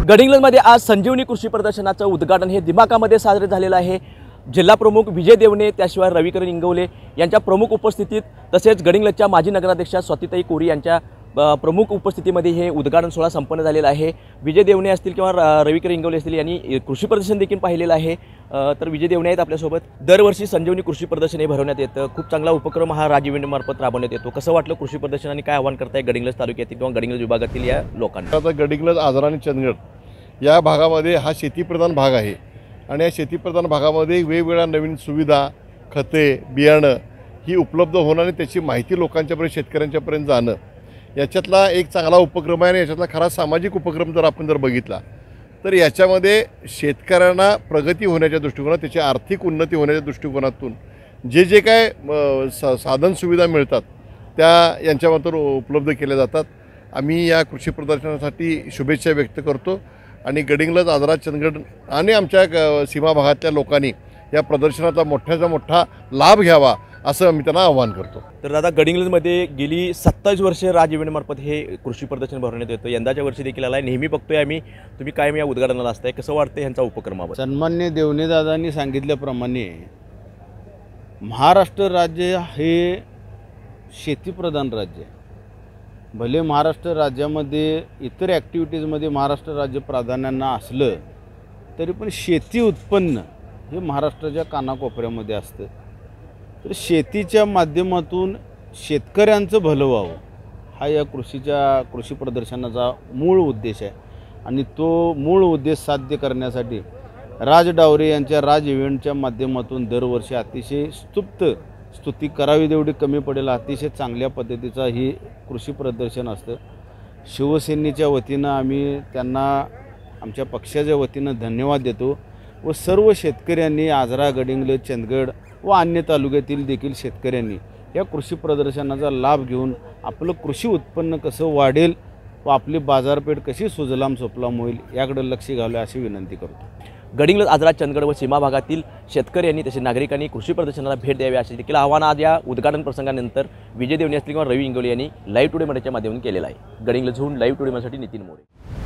गडिंग्लजमध्ये आज संजीवनी कृषी प्रदर्शनाचं उद्घाटन हे दिमाखामध्ये साजरे झालेलं आहे। जिल्हा प्रमुख विजय देवणे त्याशिवाय रविकरण इंगवले यांच्या प्रमुख उपस्थितीत तसेच गडिंग्लजच्या माजी नगराध्यक्षा स्वातीताई कोरी यांच्या प्रमुख उपस्थितीमध्ये हे उद्घाटन सोहळा संपन्न झालेला आहे। विजय देवणे असतील किंवा रविकरण इंगवले असतील यांनी कृषी प्रदर्शन देखील पाहिलेलं आहे। तर विजय देवणे आहेत आपल्यासोबत। दरवर्षी संजीवनी कृषी प्रदर्शन हे भरवण्यात येतं, खूप चांगला उपक्रम हा राज इव्हेंटमार्फत राबवण्यात येतो। कसं वाटलं कृषी प्रदर्शन आणि काय आव्हान करताय गडिंग्लज तालुक्यातील किंवा गडिंग्लज विभागातील या लोकांना? आता गडिंग्लज, आजरा आणि चंदगड या भागामध्ये हा शेतीप्रधान भाग आहे आणि या शेतीप्रधान भागामध्ये वेगवेगळ्या नवीन सुविधा, खते, बियाणं ही उपलब्ध होणं आणि त्याची माहिती लोकांच्यापर्यंत, शेतकऱ्यांच्यापर्यंत जाणं याच्यातला एक चांगला उपक्रम आहे। आणि याच्यातला खरा सामाजिक उपक्रम जर आपण बघितला तर याच्यामध्ये शेतकऱ्यांना प्रगती होण्याच्या दृष्टिकोनात, त्याची आर्थिक उन्नती होण्याच्या दृष्टिकोनातून जे काय साधन सुविधा मिळतात त्या यांच्यामार्फत उपलब्ध केल्या जातात। आम्ही या कृषी प्रदर्शनासाठी शुभेच्छा व्यक्त करतो आणि गडिंग्लज, आजरा, चंदगड आणि आमच्या सीमा भागातल्या लोकांनी या प्रदर्शनाचा मोठ्याचा मोठा लाभ घ्यावा असं मी त्यांना आवाहन करतो। तर दादा, गडिंग्लजमध्ये गेली 27 वर्षे राज इव्हेंटमार्फत हे कृषी प्रदर्शन भरवण्यात येतं। यंदाच्या वर्षी देखील आला आहे, नेहमी बघतोय आम्ही, तुम्ही कायम या उद्घाटनाला असताय, कसं वाटतं ह्यांचा उपक्रमाबद्दल? सन्मान्य देवणे दादांनी सांगितल्याप्रमाणे महाराष्ट्र राज्य हे शेतीप्रधान राज्य आहे। भले महाराष्ट्र राज्यामध्ये इतर ॲक्टिव्हिटीजमध्ये महाराष्ट्र राज्य प्राधान्यानं असलं तरी पण शेती उत्पन्न हे महाराष्ट्राच्या कानाकोपऱ्यामध्ये असतं। तर शेतीच्या माध्यमातून शेतकऱ्यांचं भलं व्हावं हा या कृषी प्रदर्शनाचा मूळ उद्देश आहे आणि तो मूळ उद्देश साध्य करण्यासाठी राज डावरे यांच्या राज इव्हेंटच्या माध्यमातून दरवर्षी अतिशय स्तुती करावी तेवढी कमी पडेल अतिशय चांगल्या पद्धतीचा ही कृषी प्रदर्शन असतं। शिवसेनेच्या वतीनं आम्ही त्यांना आमच्या पक्षाच्या वतीनं धन्यवाद देतो व सर्व शेतकऱ्यांनी, आजरा, गडिंग्लज, चंदगड व अन्य तालुक्यातील देखील शेतकऱ्यांनी या कृषी प्रदर्शनाचा लाभ घेऊन आपलं कृषी उत्पन्न कसं वाढेल व आपली बाजारपेठ कशी सुजलाम सुफलाम होईल याकडे लक्ष घालू अशी विनंती करतो। गडिंग्लज, आजरा, चंदगड व सीमा भागातील शेतकऱ्यांनी तसेच नागरिकांनी कृषी प्रदर्शनाला भेट द्यावी असे देखील आवाहन आज या उद्घाटन प्रसंगानंतर विजय देवणे असतील किंवा रवी इंगवले यांनी लाईव्ह टुडे मराठीच्या माध्यमातून केलेलं आहे। गडिंग्लजहून लाईव्ह टुडे मराठी नितीन मोरे।